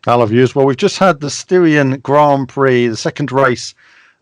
I love you as well. We've just had the Styrian Grand Prix, the second race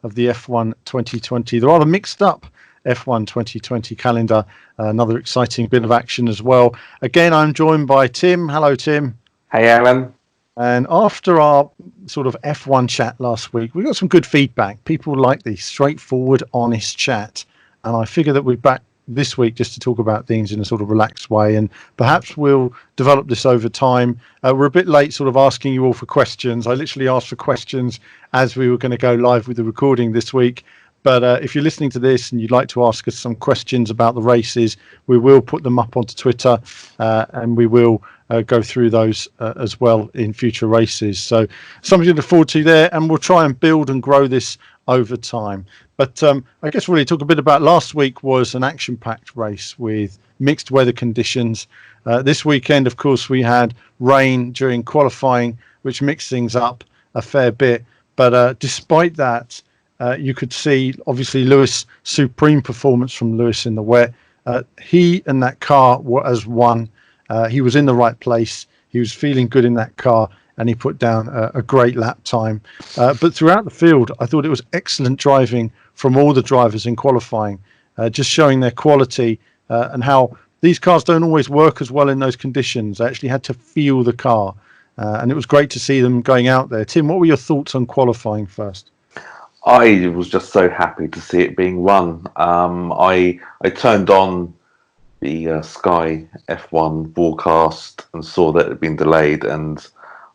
of the F1 2020. The rather mixed up F1 2020 calendar. Another exciting bit of action as well. Again, I'm joined by Tim. Hello, Tim. Hey, Alan. And after our sort of F1 chat last week, we got some good feedback. People like the straightforward, honest chat. And I figure that we're back this week just to talk about things in a sort of relaxed way, and perhaps we'll develop this over time. We're a bit late sort of asking you all for questions. I literally asked for questions as we were going to go live with the recording this week. But if you're listening to this and you'd like to ask us some questions about the races, we will put them up onto Twitter, and we will go through those as well in future races. So something to look forward to there, and we'll try and build and grow this over time. But I guess really talk a bit about last week was an action-packed race with mixed weather conditions. This weekend, of course, we had rain during qualifying, which mixed things up a fair bit. But despite that, you could see, obviously, Lewis' supreme performance from Lewis in the wet. He and that car were as one. He was in the right place. He was feeling good in that car, and he put down a great lap time. But throughout the field, I thought it was excellent driving from all the drivers in qualifying, just showing their quality and how these cars don't always work as well in those conditions. They actually had to feel the car, and it was great to see them going out there. Tim, what were your thoughts on qualifying first? I was just so happy to see it being run. I turned on the Sky F1 broadcast and saw that it had been delayed, and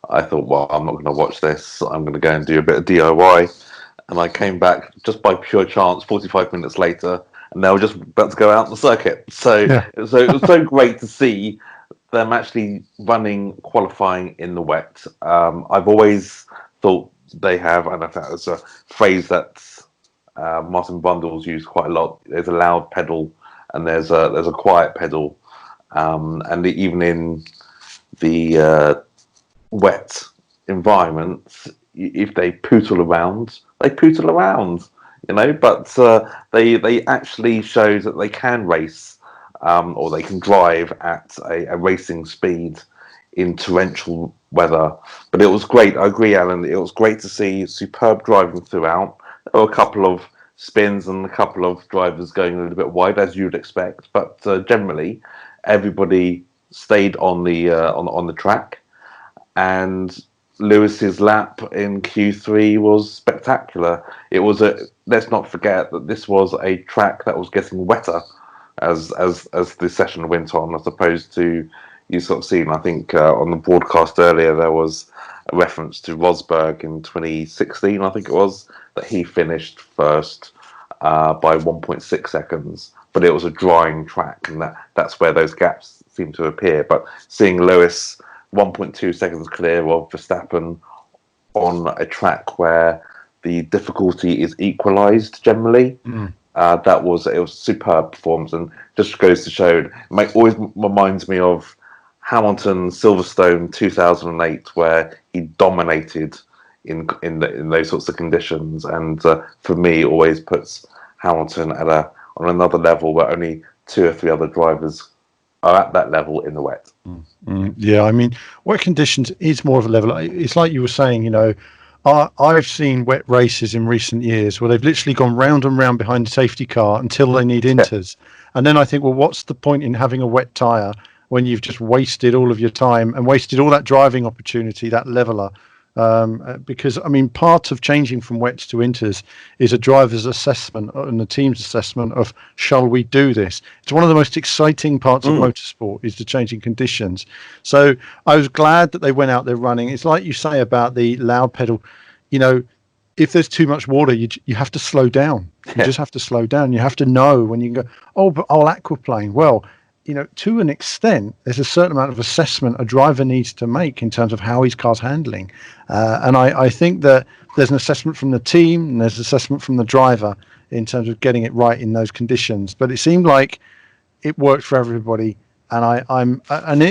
I thought, well, I'm not going to watch this. I'm going to go and do a bit of DIY. And I came back just by pure chance 45 minutes later, and they were just about to go out on the circuit. So, it was so great to see them actually running qualifying in the wet. I've always thought they have, and I think it's a phrase that Martin Brundle's used quite a lot. There's a loud pedal and there's a quiet pedal, and even in the wet environments, if they pootle around, they pootle around, but they actually show that they can race, or they can drive at a racing speed in torrential weather. But it was great. I agree, Alan. It was great to see superb driving throughout. There were a couple of spins and a couple of drivers going a little bit wide, as you'd expect. But generally, everybody stayed on the track, and Lewis's lap in Q3 was spectacular. It was let's not forget that this was a track that was getting wetter as the session went on, as opposed to, you sort of seen, I think on the broadcast earlier, there was a reference to Rosberg in 2016, I think it was, that he finished first by 1.6 seconds. But it was a drying track, and that's where those gaps seem to appear. But seeing Lewis 1.2 seconds clear of Verstappen on a track where the difficulty is equalised generally, it was superb performance, and just goes to show, it always reminds me of Hamilton Silverstone 2008, where he dominated in those sorts of conditions, and for me always puts Hamilton on another level where only 2 or 3 other drivers are at that level in the wet. Yeah, I mean, wet conditions is more of a level. It's like you were saying, I've seen wet races in recent years where they've literally gone round and round behind the safety car until they need inters. And then I think, well, what's the point in having a wet tyre when you've just wasted all of your time and wasted all that driving opportunity, that leveler? Because, I mean, part of changing from wets to inters is a driver's assessment and the team's assessment of, shall we do this? It's one of the most exciting parts of motorsport, is the changing conditions. So I was glad that they went out there running. It's like you say about the loud pedal, if there's too much water, you have to slow down. You just have to slow down. You have to know when you can go, but I'll aquaplane. Well, to an extent, there's a certain amount of assessment a driver needs to make in terms of how his car's handling. And I think that there's an assessment from the team and there's an assessment from the driver in terms of getting it right in those conditions. But it seemed like it worked for everybody. And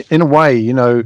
in a way,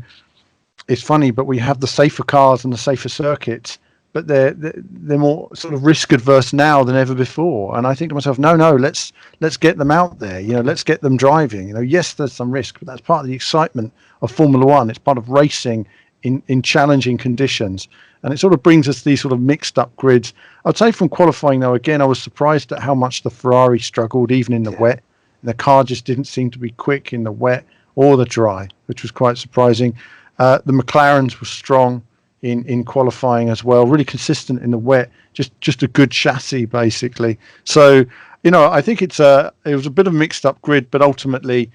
it's funny, but we have the safer cars and the safer circuits, but they're more sort of risk adverse now than ever before. And I think to myself, no, let's get them out there. Let's get them driving. Yes, there's some risk, but that's part of the excitement of Formula One. It's part of racing in challenging conditions. And it sort of brings us these sort of mixed up grids. I'd say from qualifying, though, again, I was surprised at how much the Ferrari struggled, even in the wet. The car just didn't seem to be quick in the wet or the dry, which was quite surprising. The McLarens were strong in qualifying as well, really consistent in the wet, just a good chassis, basically. So, I think it was a bit of a mixed up grid, but ultimately,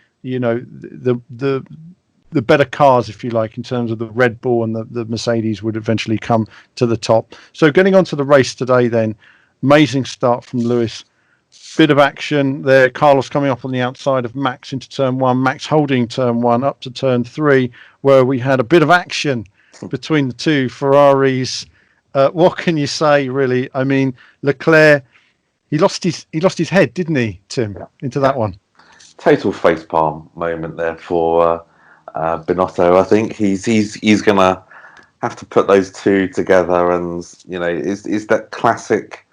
the better cars, if you like, in terms of the Red Bull and the Mercedes would eventually come to the top. So getting on to the race today then, amazing start from Lewis. Bit of action there. Carlos coming up on the outside of Max into turn one. Max holding turn one up to turn three, where we had a bit of action between the two Ferraris. What can you say, really? I mean, Leclerc, he lost his head, didn't he, Tim, into that one? Total facepalm moment there for Binotto. I think he's gonna have to put those two together, and is that classic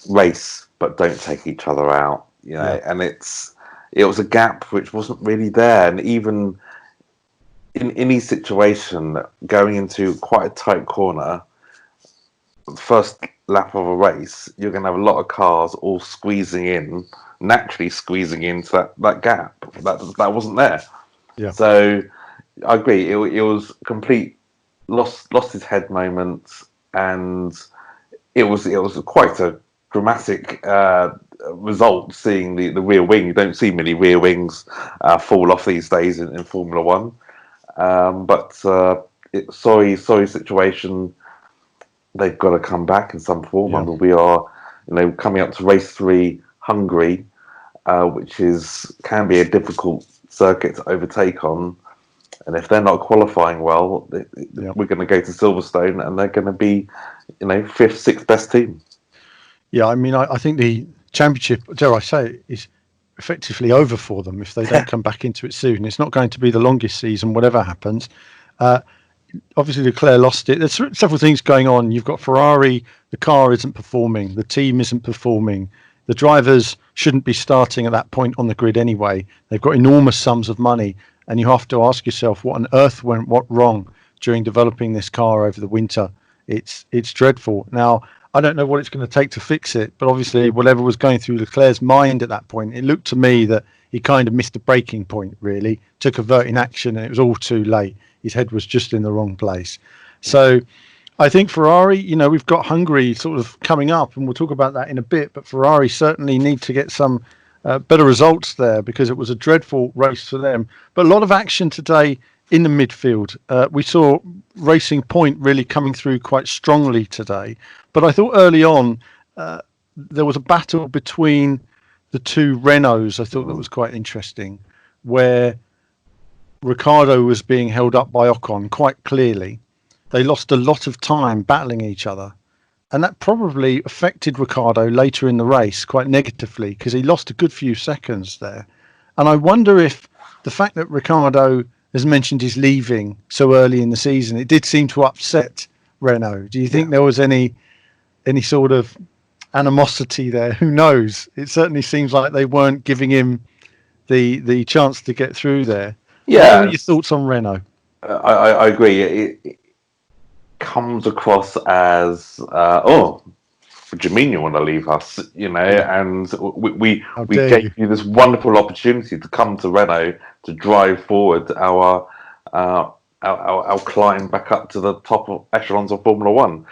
race, but don't take each other out. And it was a gap which wasn't really there, and even in any situation going into quite a tight corner, first lap of a race, you're going to have a lot of cars all naturally squeezing into that gap that wasn't there. Yeah. So I agree. It was complete lost his head moment, and it was quite a dramatic result. Seeing the rear wing, you don't see many rear wings fall off these days in Formula One. But sorry situation. They've got to come back in some form. Yeah. I mean, we are, coming up to race 3, Hungary, which can be a difficult circuit to overtake on. And if they're not qualifying well, we're going to go to Silverstone, and they're going to be, 5th, 6th best team. Yeah, I mean, I think the championship, dare I say, is effectively over for them if they don't come back into it soon. It's not going to be the longest season, whatever happens. Obviously, Leclerc lost it. There's several things going on. You've got Ferrari, the car isn't performing, the team isn't performing. The drivers shouldn't be starting at that point on the grid anyway. They've got enormous sums of money, and you have to ask yourself what on earth went wrong during developing this car over the winter. It's dreadful. Now, I don't know what it's going to take to fix it, but obviously whatever was going through Leclerc's mind at that point, it looked to me that he kind of missed a breaking point, really, took a vert in action, and it was all too late. His head was just in the wrong place. So I think Ferrari, we've got Hungary sort of coming up, and we'll talk about that in a bit, but Ferrari certainly need to get some better results there, because it was a dreadful race for them. But a lot of action today in the midfield. We saw Racing Point really coming through quite strongly today. But I thought early on there was a battle between the two Renaults. I thought that was quite interesting, where Ricciardo was being held up by Ocon quite clearly. They lost a lot of time battling each other. And that probably affected Ricciardo later in the race quite negatively, because he lost a good few seconds there. And I wonder if the fact that Ricciardo has mentioned he's leaving so early in the season, it did seem to upset Renault. Do you think there was any sort of animosity there? Who knows? It certainly seems like they weren't giving him the chance to get through there. Yeah. What are your thoughts on Renault? I agree. It comes across as, do you mean you want to leave us? And we gave you this wonderful opportunity to come to Renault to drive forward our climb back up to the top of echelons of Formula One.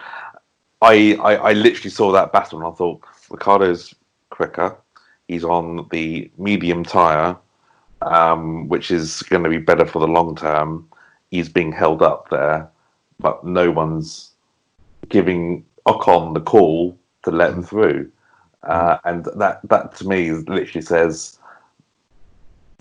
I literally saw that battle and I thought, Ricciardo's quicker. He's on the medium tyre, which is going to be better for the long term. He's being held up there, but no one's giving Ocon the call to let him through. And that to me literally says,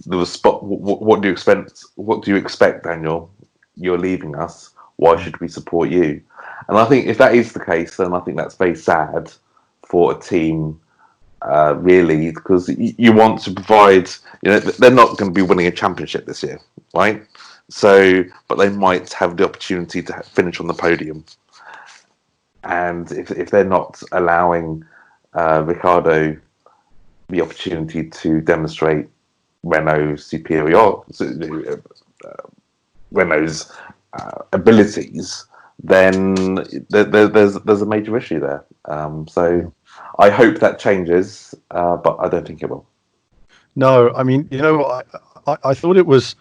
there was spot. What do you expect? What do you expect, Daniel? You're leaving us. Why should we support you? And I think if that is the case, then I think that's very sad for a team, really, because you want to provide. They're not going to be winning a championship this year, right? So, but they might have the opportunity to finish on the podium. And if they're not allowing Ricciardo the opportunity to demonstrate Renault's abilities, then there's a major issue there. So I hope that changes, but I don't think it will. No, I mean, I thought it was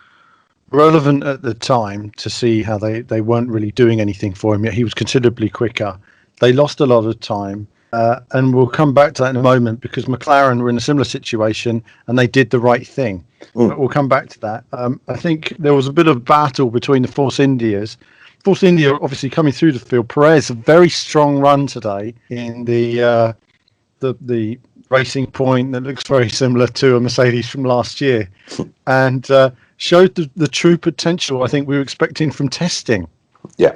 relevant at the time to see how they weren't really doing anything for him, yet he was considerably quicker. They lost a lot of time. And we'll come back to that in a moment because McLaren were in a similar situation and they did the right thing. But we'll come back to that. I think there was a bit of battle between the Force Indias. Force India obviously coming through the field. Perez, a very strong run today in the racing point that looks very similar to a Mercedes from last year, and showed the true potential I think we were expecting from testing. Yeah.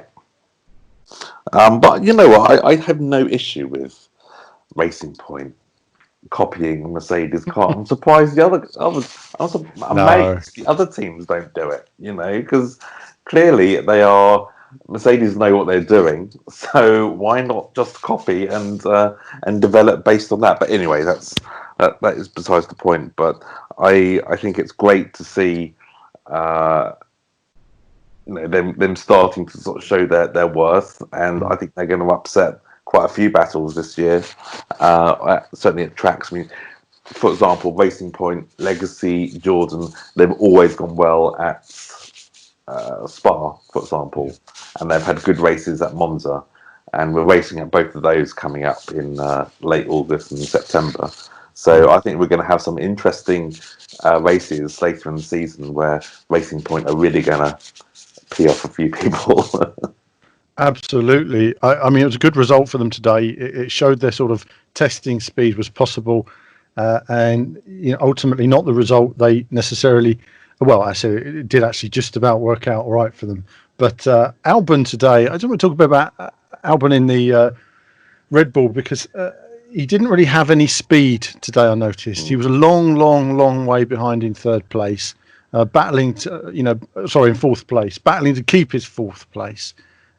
But you know what? I have no issue with Racing Point copying a Mercedes car. I'm surprised I'm amazed the other teams don't do it. Because clearly Mercedes know what they're doing. So why not just copy and develop based on that? But anyway, that is besides the point. But I think it's great to see. Them starting to sort of show their worth, and I think they're going to upset quite a few battles this year. Certainly at tracks. I mean, for example, Racing Point, Legacy, Jordan, they've always gone well at Spa, for example, and they've had good races at Monza, and we're racing at both of those coming up in late August and September. So I think we're going to have some interesting races later in the season where Racing Point are really going to pee off a few people. Absolutely. I mean, it was a good result for them today. It showed their sort of testing speed was possible, and ultimately not the result they necessarily. Well, I say it did actually just about work out all right for them. But Albon today, I just want to talk a bit about Albon in the Red Bull because he didn't really have any speed today. I noticed he was a long way behind in third place. Battling to, in fourth place, battling to keep his fourth place.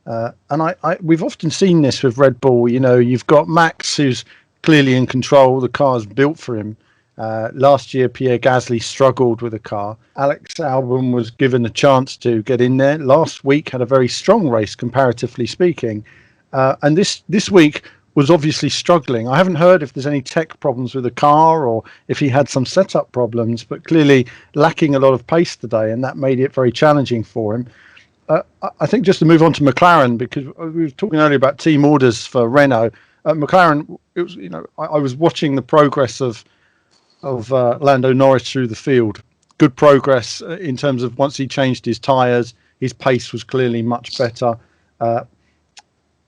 And we've often seen this with Red Bull. You've got Max, who's clearly in control. The car's built for him. Last year, Pierre Gasly struggled with the car. Alex Albon was given a chance to get in there. Last week had a very strong race, comparatively speaking. And this week was obviously struggling. I haven't heard if there's any tech problems with the car or if he had some setup problems, but clearly lacking a lot of pace today, and that made it very challenging for him. I think just to move on to McLaren, because we were talking earlier about team orders for Renault. McLaren, it was I was watching the progress of Lando Norris through the field. Good progress in terms of once he changed his tyres, his pace was clearly much better.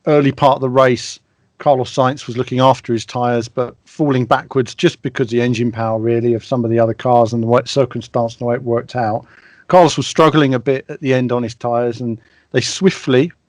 Early part of the race, Carlos Sainz was looking after his tyres, but falling backwards just because the engine power really of some of the other cars and the circumstance and the way it worked out. Carlos was struggling a bit at the end on his tyres, and they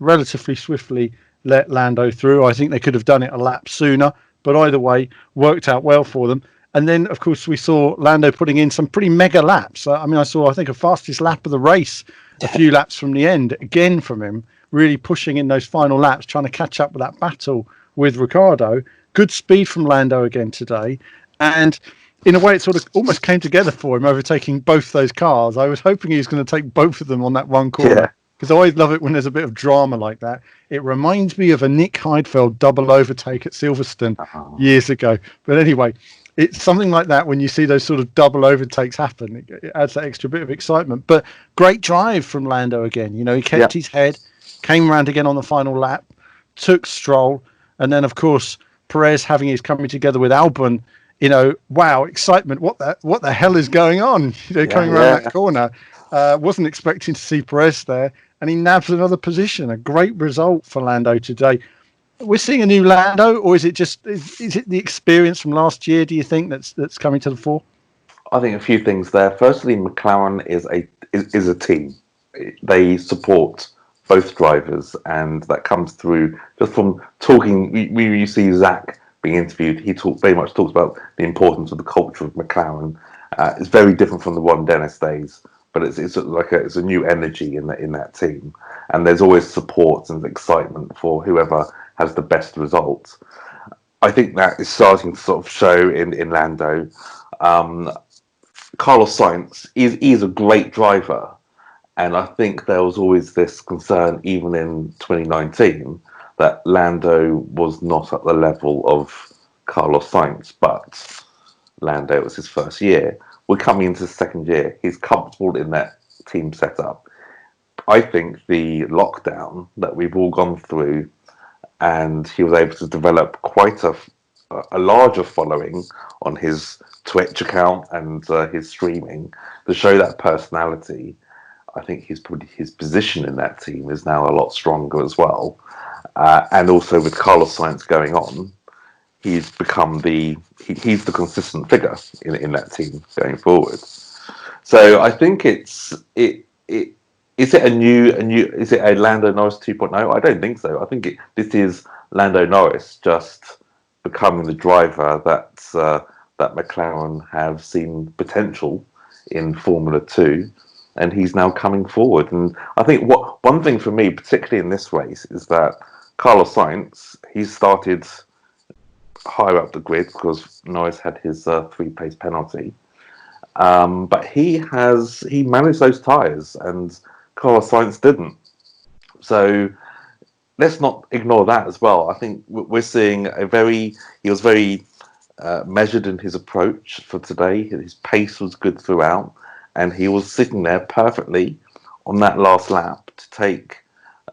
relatively swiftly, let Lando through. I think they could have done it a lap sooner, but either way, worked out well for them. And then, of course, we saw Lando putting in some pretty mega laps. I think, a fastest lap of the race a few laps from the end, again from him, really pushing in those final laps, trying to catch up with that battle with Ricciardo. Good speed from Lando again today. And in a way, it sort of almost came together for him, overtaking both those cars. I was hoping he was going to take both of them on that one corner, because I always love it when there's a bit of drama like that. It reminds me of a Nick Heidfeld double overtake at Silverstone years ago. But anyway, it's something like that when you see those sort of double overtakes happen. It adds that extra bit of excitement. But great drive from Lando again. He kept his head, came round again on the final lap, took Stroll, and then, of course, Perez having his coming together with Albon. Wow, excitement. What the hell is going on? Coming around that corner. Wasn't expecting to see Perez there, and he nabs another position. A great result for Lando today. We're seeing a new Lando, or is it the experience from last year, do you think, that's coming to the fore? I think a few things there. Firstly, McLaren is a team. They support both drivers, and that comes through just from talking. You see Zach being interviewed, he very much talks about the importance of the culture of McLaren. It's very different from the Ron Dennis days, but it's a new energy in that team, and there's always support and excitement for whoever has the best results. I think that is starting to sort of show in Lando. Carlos Sainz is a great driver, And I think there was always this concern, even in 2019, that Lando was not at the level of Carlos Sainz, but Lando was his first year. We're coming into his second year. He's comfortable in that team setup. I think the lockdown that we've all gone through, and he was able to develop quite a larger following on his Twitch account and his streaming to show that personality. I think his position in that team is now a lot stronger as well. And also with Carlos Sainz going on, he's become he's the consistent figure in that team going forward. So I think is it is it a Lando Norris 2.0? I don't think so. I think this is Lando Norris just becoming the driver that McLaren have seen potential in Formula 2, and he's now coming forward. And I think one thing for me, particularly in this race, is that Carlos Sainz, he started higher up the grid because Norris had his 3-pace penalty. But he managed those tyres, and Carlos Sainz didn't. So let's not ignore that as well. I think we're seeing he was very measured in his approach for today. His pace was good throughout, and he was sitting there perfectly on that last lap to take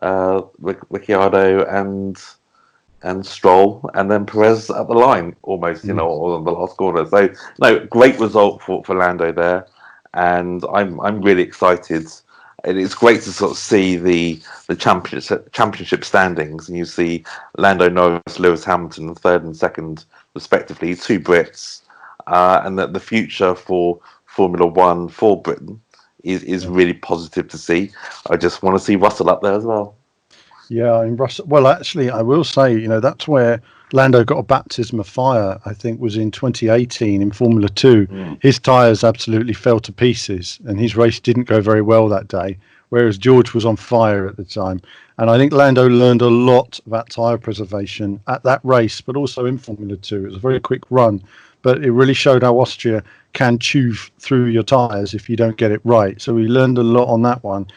Ricciardo and Stroll, and then Perez at the line almost, or on the last corner. So no, great result for Lando there, and I'm really excited. And it's great to sort of see the championship standings, and you see Lando Norris, Lewis Hamilton, third and second respectively, 2 Brits, and that the future for Formula One for Britain is really positive to see. I just want to see Russell up there as well. Yeah, and Russell. Well, actually, I will say, that's where Lando got a baptism of fire. I think was in 2018 in Formula 2. His tyres absolutely fell to pieces, and his race didn't go very well that day. Whereas George was on fire at the time, and I think Lando learned a lot about tyre preservation at that race, but also in Formula 2. It was a very quick run, but it really showed how Austria can chew through your tyres if you don't get it right. So we learned a lot on that one.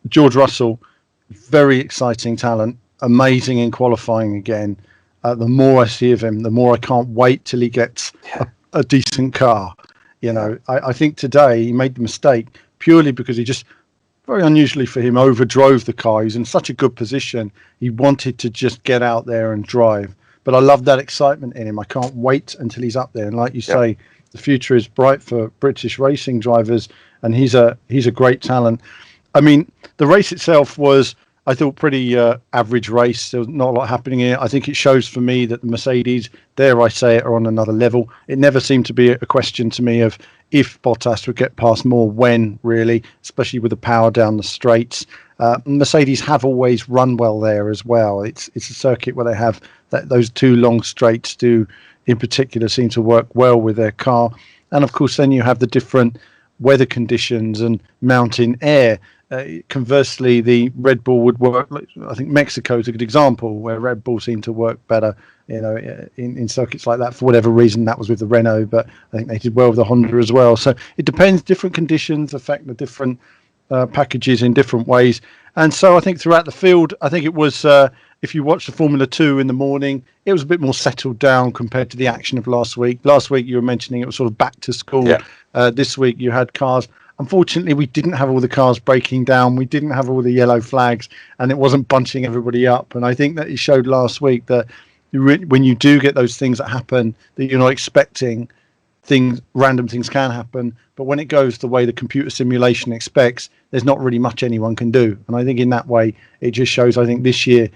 George Russell, very exciting talent, amazing in qualifying again. The more I see of him, the more I can't wait till he gets a decent car. I think today he made the mistake purely because he just, very unusually for him, overdrove the car. He's in such a good position. He wanted to just get out there and drive. But I love that excitement in him. I can't wait until he's up there. And like you say, the future is bright for British racing drivers, and he's a great talent. I mean, the race itself was, I thought, pretty average race. There was not a lot happening here. I think it shows for me that the Mercedes, dare I say it, are on another level. It never seemed to be a question to me of if Bottas would get past more, when, really, especially with the power down the straights. Mercedes have always run well there as well. It's a circuit where they have those 2 long straights do, in particular, seem to work well with their car. And of course, then you have the different weather conditions and mountain air. Conversely, the Red Bull would work. I think Mexico is a good example where Red Bull seemed to work better, in circuits like that. For whatever reason, that was with the Renault, but I think they did well with the Honda as well. So it depends. Different conditions affect the different packages in different ways. And so I think throughout the field, I think it was, if you watch the Formula 2 in the morning, it was a bit more settled down compared to the action of last week. Last week, you were mentioning it was sort of back to school. This week, you had cars. Unfortunately, we didn't have all the cars breaking down. We didn't have all the yellow flags, and it wasn't bunching everybody up. And I think that it showed last week that when you do get those things that happen that you're not expecting, random things can happen. But when it goes the way the computer simulation expects, there's not really much anyone can do. And I think in that way, it just shows, I think this year,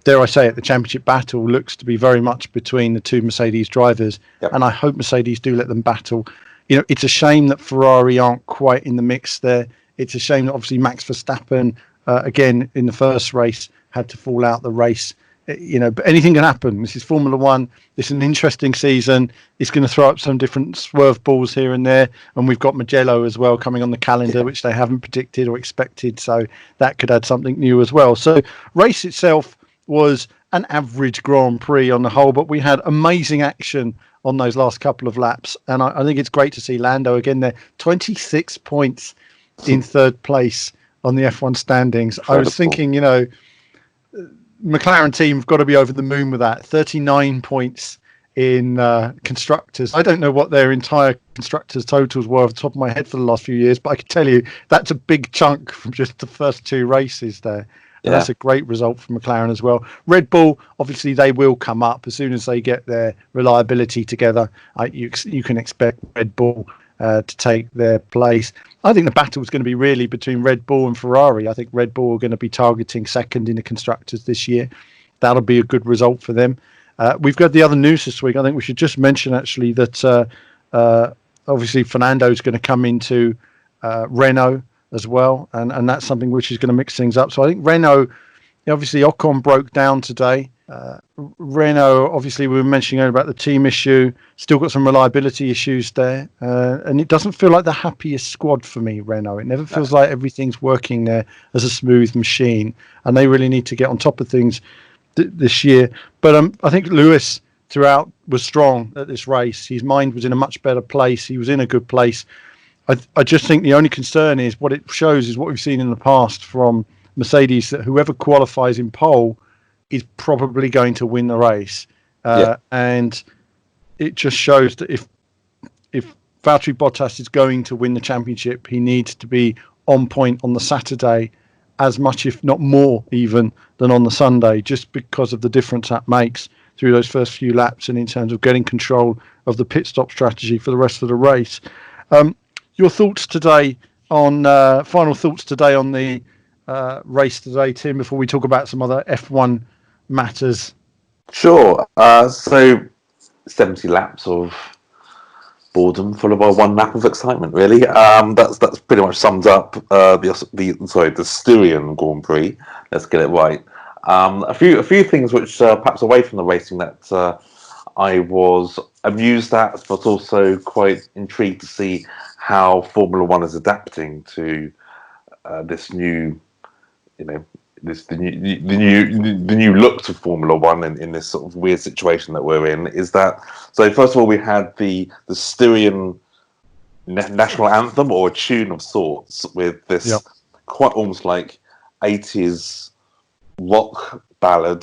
dare I say it, the championship battle looks to be very much between the 2 Mercedes drivers. And I hope Mercedes do let them battle. It's a shame that Ferrari aren't quite in the mix there. It's a shame that obviously Max Verstappen, again, in the first race, had to fall out the race. But anything can happen. This is Formula One. This is an interesting season. It's going to throw up some different swerve balls here and there. And we've got Mugello as well coming on the calendar, which they haven't predicted or expected. So that could add something new as well. So race itself was an average Grand Prix on the whole, but we had amazing action on those last couple of laps. And I think it's great to see Lando again there. 26 points in third place on the F1 standings. Incredible. I was thinking, McLaren team have got to be over the moon with that. 39 points in constructors. I don't know what their entire constructors totals were off the top of my head for the last few years, but I can tell you that's a big chunk from just the first two races there. And that's a great result for McLaren as well. Red Bull, obviously, they will come up as soon as they get their reliability together. You can expect Red Bull to take their place. I think the battle is going to be really between Red Bull and Ferrari. I think Red Bull are going to be targeting second in the constructors this year. That'll be a good result for them. We've got the other news this week. I think we should just mention actually that obviously Fernando's going to come into Renault as well, and that's something which is going to mix things up. So I think Renault, obviously Ocon broke down today. Renault, obviously we were mentioning earlier about the team issue, still got some reliability issues there, and it doesn't feel like the happiest squad for me, Renault. It never feels like everything's working there as a smooth machine, and they really need to get on top of things this year. But I think Lewis throughout was strong at this race. His mind was in a much better place. He was in a good place. I just think the only concern is what it shows is what we've seen in the past from Mercedes, that whoever qualifies in pole is probably going to win the race. And it just shows that if Valtteri Bottas is going to win the championship, he needs to be on point on the Saturday as much, if not more even, than on the Sunday, just because of the difference that makes through those first few laps and in terms of getting control of the pit stop strategy for the rest of the race. Your thoughts today on final thoughts today on the race today, Tim, before we talk about some other F1 matters? Sure. So 70 laps of boredom followed by one lap of excitement, really. That's pretty much sums up the Styrian Grand Prix. Let's get it right. A few things which perhaps away from the racing that I was amused at, but also quite intrigued to see how Formula One is adapting to this new, the new look to Formula One in this sort of weird situation that we're in. Is that so? First of all, we had the Styrian national anthem, or a tune of sorts, with this quite almost like 80s rock ballad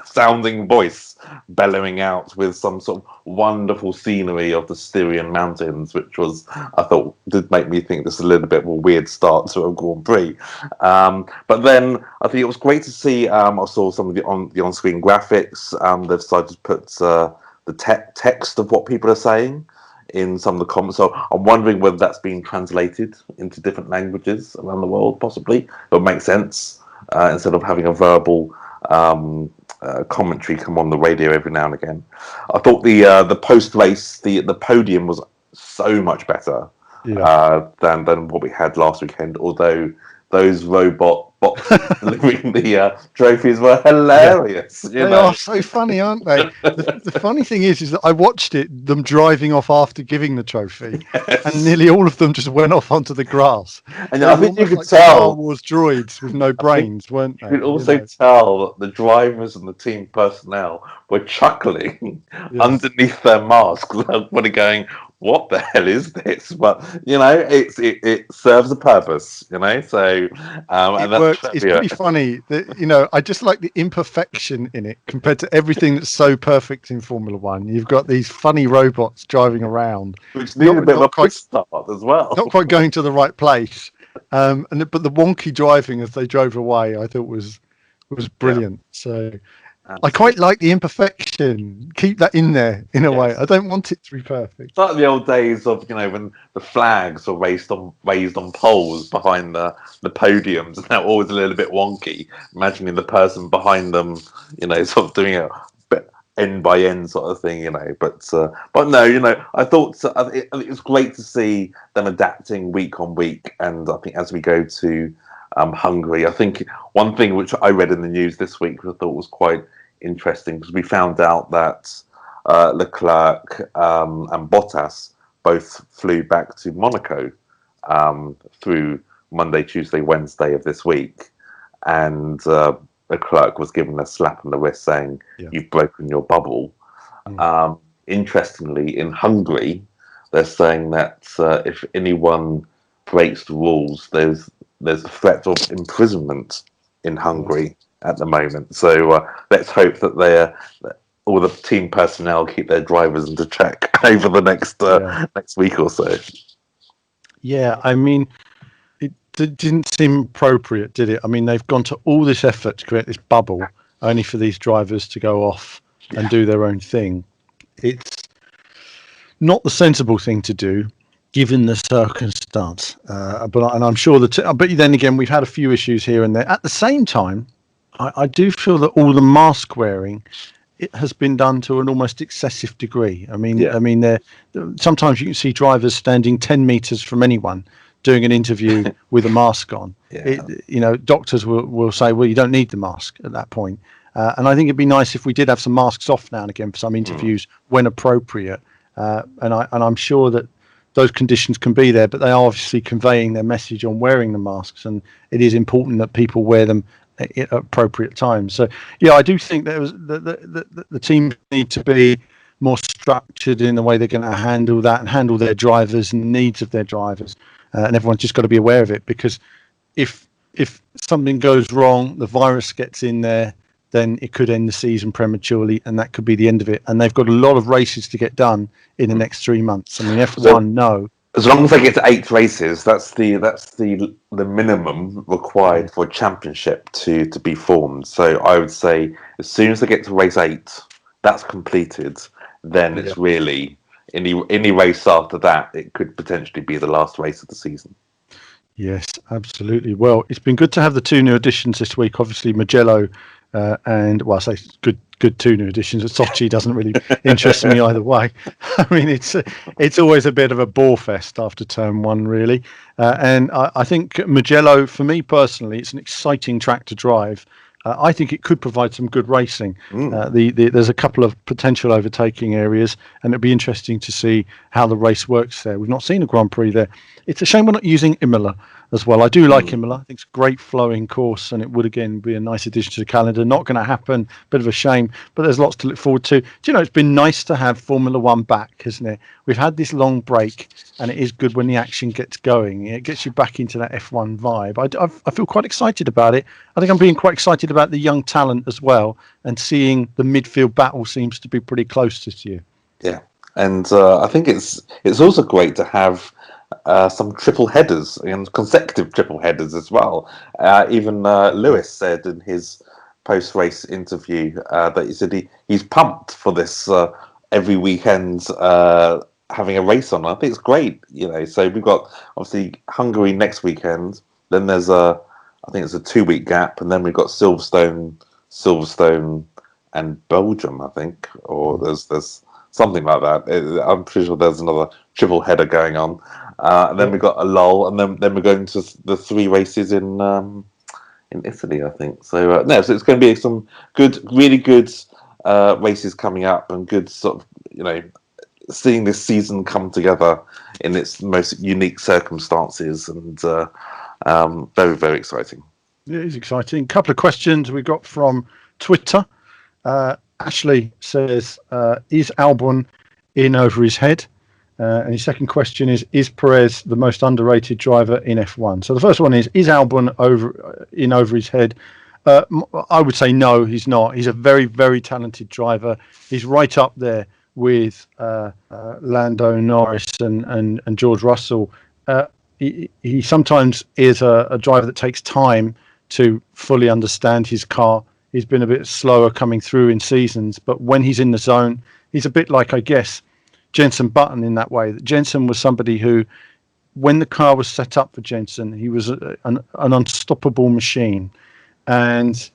sounding voice bellowing out with some sort of wonderful scenery of the Styrian mountains, which was, I thought, did make me think this is a little bit of a weird start to a Grand Prix. But then I think it was great to see. I saw some of the on-screen graphics. They've decided to put the text of what people are saying in some of the comments. So I'm wondering whether that's being translated into different languages around the world. Possibly, it would make sense. Instead of having a verbal commentary come on the radio every now and again. I thought the post-race, the podium was so much better than what we had last weekend, although those robot bots delivering the trophies were hilarious. They are so funny, aren't they? The funny thing is that I watched them driving off after giving the trophy, and nearly all of them just went off onto the grass. And I think you could tell Star Wars droids with no brains, weren't they? You could also tell that the drivers and the team personnel were chuckling underneath their masks, when going, "What the hell is this?" But it serves a purpose, So and that's works. It's pretty funny that I just like the imperfection in it compared to everything that's so perfect in Formula One. You've got these funny robots driving around, which need a bit of a quick start as well. Not quite going to the right place, but the wonky driving as they drove away, I thought was brilliant. So. Absolutely. I quite like the imperfection. Keep that in there in a way. I don't want it to be perfect. It's like the old days of when the flags were raised on poles behind the podiums, and they're always a little bit wonky. Imagining the person behind them, sort of doing a bit end by end sort of thing, But no, I thought it was great to see them adapting week on week, and I think as we go to Hungary, I think one thing which I read in the news this week, which I thought was quite interesting, because we found out that Leclerc and Bottas both flew back to Monaco through Monday, Tuesday, Wednesday of this week, and Leclerc was given a slap on the wrist saying, "You've broken your bubble." Interestingly, in Hungary, they're saying that if anyone breaks the rules, there's there's a threat of imprisonment in Hungary at the moment. So let's hope that all the team personnel keep their drivers into check over the next week or so. Yeah, I mean, it didn't seem appropriate, did it? I mean, they've gone to all this effort to create this bubble only for these drivers to go off and do their own thing. It's not the sensible thing to do, given the circumstance. But I'm sure but then again, we've had a few issues here and there. At the same time, I do feel that all the mask wearing, it has been done to an almost excessive degree. I mean, sometimes you can see drivers standing 10 meters from anyone doing an interview with a mask on. Doctors will say, well, you don't need the mask at that point. And I think it'd be nice if we did have some masks off now and again for some interviews when appropriate. And I'm sure that those conditions can be there, but they are obviously conveying their message on wearing the masks, and it is important that people wear them at appropriate times. So yeah, I do think there was the team need to be more structured in the way they're going to handle that and handle their drivers and needs of their drivers, and everyone's just got to be aware of it, because if something goes wrong, the virus gets in there, then it could end the season prematurely, and that could be the end of it. And they've got a lot of races to get done in the next 3 months. I mean, F1, no. As long as they get to 8 races, that's the minimum required for a championship to be formed. So I would say as soon as they get to race 8, that's completed. Then it's really any race after that, it could potentially be the last race of the season. Yes, absolutely. Well, it's been good to have the 2 new additions this week. Obviously, Mugello and, well, I say good 2 new additions. Sochi doesn't really interest me either way. I mean, it's always a bit of a bore fest after turn 1, really. And I think Mugello, for me personally, it's an exciting track to drive. I think it could provide some good racing. There's a couple of potential overtaking areas, and it'll be interesting to see how the race works there. We've not seen a Grand Prix there. It's a shame we're not using Imola as well. I do like Imola. I think it's a great flowing course, and it would again be a nice addition to the calendar. Not going to happen. Bit of a shame, but there's lots to look forward to. Do you know, it's been nice to have Formula One back, hasn't it? We've had this long break, and it is good when the action gets going. It gets you back into that F1 vibe. I feel quite excited about it. I think I'm being quite excited about the young talent as well, and seeing the midfield battle seems to be pretty close this year. Yeah, and I think it's also great to have some triple headers and consecutive triple headers as well. Even Lewis said in his post-race interview that he said he's pumped for this every weekend having a race on. I think it's great, So we've got obviously Hungary next weekend. Then there's I think it's a 2-week gap, and then we've got Silverstone, and Belgium, I think, or there's something like that. I'm pretty sure there's another triple header going on. And then we've got a lull, and then we're going to the 3 races in Italy, I think. So so it's going to be some really good races coming up, and good sort of seeing this season come together in its most unique circumstances, and very, very exciting. It is exciting. A couple of questions we got from Twitter. Ashley says, is Albon in over his head? And his second question is Perez the most underrated driver in F1? So the first one is Albon over his head? I would say no, he's not. He's a very, very talented driver. He's right up there with Lando Norris and George Russell. He sometimes is a driver that takes time to fully understand his car. He's been a bit slower coming through in seasons, but when he's in the zone, he's a bit like, I guess, Jenson Button in that way. That Jenson was somebody who, when the car was set up for Jenson, he was an unstoppable machine. And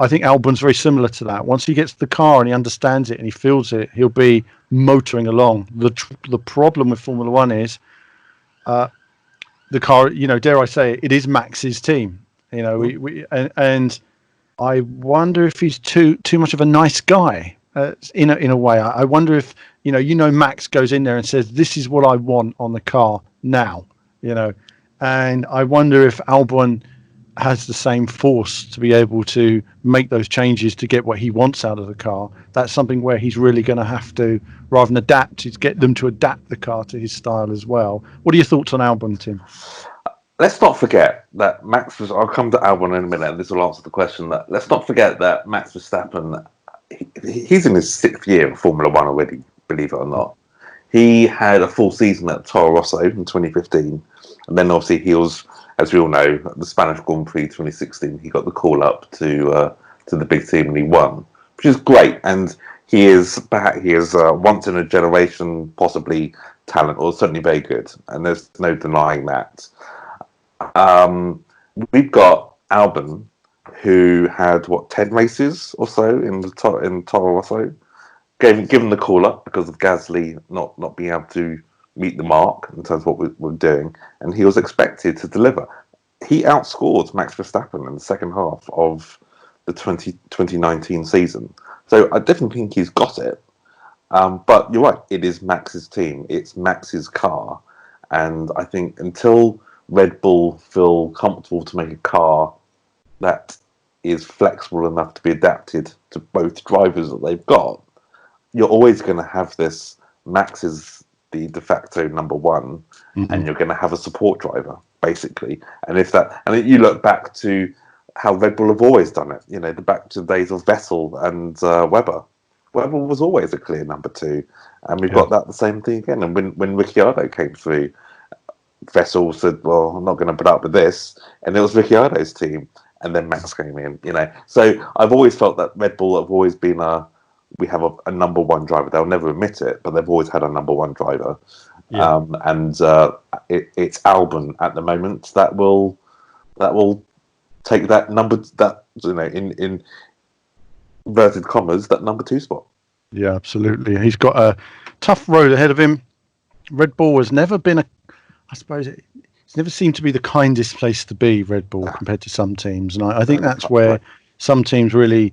I think Albon's very similar to that. Once he gets the car and he understands it and he feels it, he'll be motoring along. The problem with Formula One is the car, dare I say it is Max's team. And I wonder if he's too much of a nice guy in a way. I wonder if Max goes in there and says, "This is what I want on the car now," and I wonder if Albon has the same force to be able to make those changes to get what he wants out of the car. That's something where he's really going to have to, rather than adapt, get them to adapt the car to his style as well. What are your thoughts on Albon, Tim? let's not forget that Max was. I'll come to Albon in a minute, and this will answer the question. That let's not forget that Max Verstappen, he's in his 6th year of Formula One already. Believe it or not, he had a full season at Toro Rosso in 2015, and then obviously he was, as we all know, at the Spanish Grand Prix 2016. He got the call up to the big team, and he won, which is great. And he is once in a generation, possibly talent, or certainly very good, and there's no denying that. Um, we've got Albon, who had 10 races or so in Toro Rosso, given the call up because of Gasly not being able to meet the mark in terms of what we're doing, and he was expected to deliver. He outscored Max Verstappen in the second half of the 2019 season, so I definitely think he's got it. But you're right, it is Max's team, it's Max's car, and I think until Red Bull feel comfortable to make a car that is flexible enough to be adapted to both drivers that they've got, you're always going to have this. Max is the de facto number one, and you're going to have a support driver, basically. And you look back to how Red Bull have always done it, back to the days of Vettel and Webber. Webber was always a clear number two, and we've got that the same thing again. And when Ricciardo came through, Vettel said, "Well, I'm not going to put up with this," and it was Ricciardo's team, and then Max came in. So I've always felt that Red Bull have always been we have a number one driver. They'll never admit it, but they've always had a number one driver. Yeah. It's Albon at the moment that will take that number, that in inverted commas, that number two spot. Yeah, absolutely. He's got a tough road ahead of him. Red Bull has never been it's never seemed to be the kindest place to be, Red Bull, compared to some teams. And I think that's where some teams really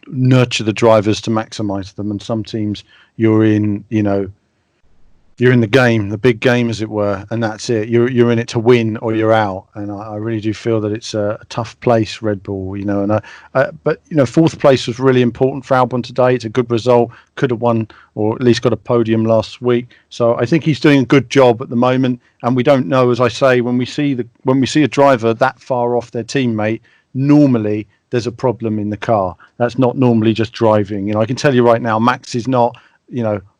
nurture the drivers to maximize them, and some teams you're in the game, the big game, as it were, and that's it. You're in it to win or you're out. And I really do feel that it's a tough place, Red Bull. But fourth place was really important for Albon today. It's a good result. Could have won, or at least got a podium last week. So I think he's doing a good job at the moment. And we don't know, as I say, when we see a driver that far off their teammate, normally there's a problem in the car. That's not normally just driving. I can tell you right now, Max is not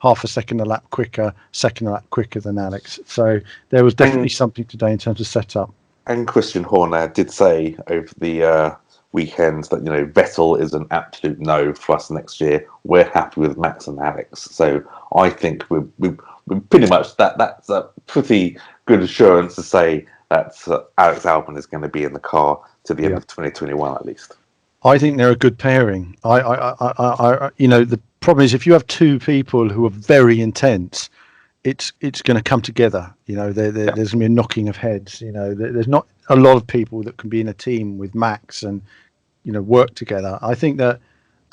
half a second a lap quicker, second a lap quicker than Alex. So there was definitely something today in terms of setup. And Christian Horner did say over the weekend that Vettel is an absolute no for us next year. We're happy with Max and Alex. So I think we're pretty much that's a pretty good assurance to say that Alex Albon is going to be in the car to the end of 2021 at least. I think they're a good pairing. The problem is if you have two people who are very intense, it's going to come together. There's going to be a knocking of heads. There's not a lot of people that can be in a team with Max and work together. I think that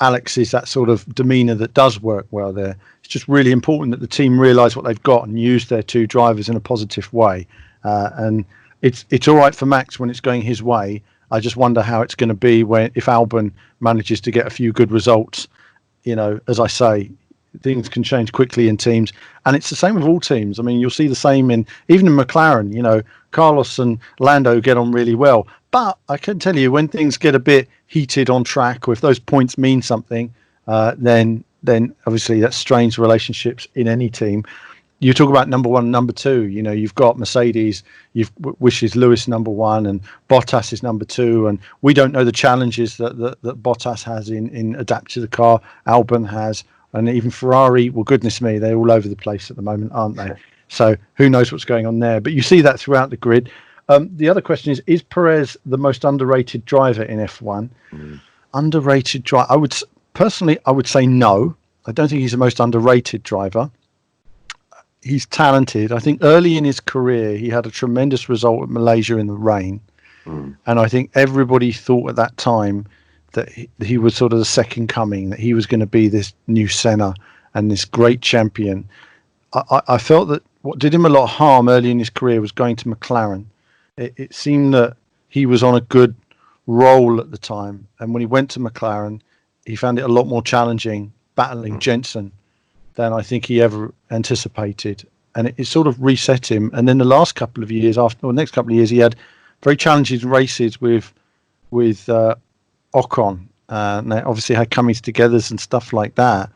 Alex is that sort of demeanor that does work well there. It's just really important that the team realise what they've got and use their two drivers in a positive way. And it's all right for Max when it's going his way. I just wonder how it's going to be if Albon manages to get a few good results. As I say, things can change quickly in teams, and it's the same with all teams. I mean, you'll see the same even in McLaren. Carlos and Lando get on really well, but I can tell you when things get a bit heated on track, or if those points mean something, then obviously that strains relationships in any team. You talk about number one, number two. You've got Mercedes, which is Lewis number one, and Bottas is number two. And we don't know the challenges that Bottas has in adapting to the car. Albon has, and even Ferrari. Well, goodness me, they're all over the place at the moment, aren't they? So who knows what's going on there? But you see that throughout the grid. The other question is Perez the most underrated driver in F1? Underrated driver? I would say no. I don't think he's the most underrated driver. He's talented. I think early in his career, he had a tremendous result at Malaysia in the rain. And I think everybody thought at that time that he was sort of the second coming, that he was going to be this new Senna and this great champion. I felt that what did him a lot of harm early in his career was going to McLaren. It seemed that he was on a good roll at the time. And when he went to McLaren, he found it a lot more challenging battling Jensen than I think he ever anticipated, and it sort of reset him. And then the next couple of years, he had very challenging races with Ocon. And they obviously had comings togethers and stuff like that.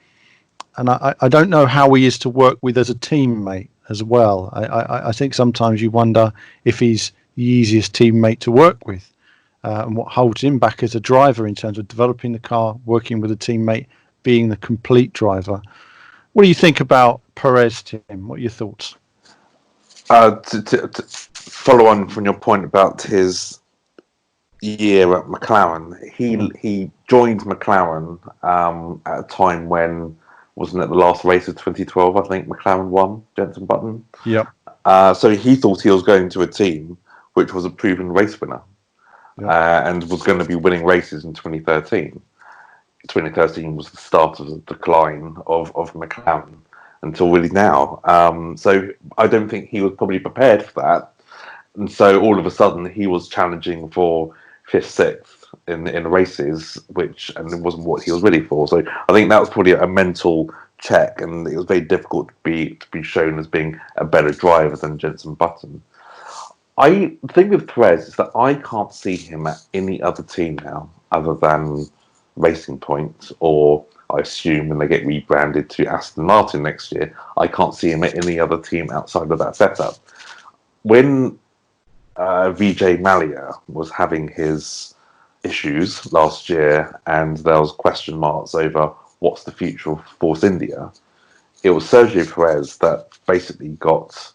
And I don't know how he is to work with as a teammate as well. I think sometimes you wonder if he's the easiest teammate to work with, and what holds him back as a driver in terms of developing the car, working with a teammate, being the complete driver. What do you think about Perez, Tim? What are your thoughts? To follow on from your point about his year at McLaren, he joined McLaren at a time when, wasn't it the last race of 2012? I think McLaren won, Jenson Button. Yep. So he thought he was going to a team which was a proven race winner, Yep. and was going to be winning races in 2013. 2013 was the start of the decline of McLaren until really now. So I don't think he was probably prepared for that. And so all of a sudden he was challenging for fifth, sixth in races, and it wasn't what he was ready for. So I think that was probably a mental check, and it was very difficult to be shown as being a better driver than Jenson Button. The thing with Perez is that I can't see him at any other team now other than Racing Point, or I assume when they get rebranded to Aston Martin next year, I can't see him at any other team outside of that setup. When Vijay Mallya was having his issues last year and there was question marks over what's the future of Force India, it was Sergio Perez that basically got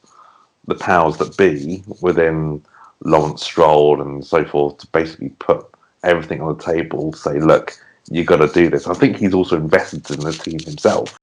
the powers that be within Lawrence Stroll and so forth to basically put everything on the table, say, look, you got to do this. I think he's also invested in the team himself.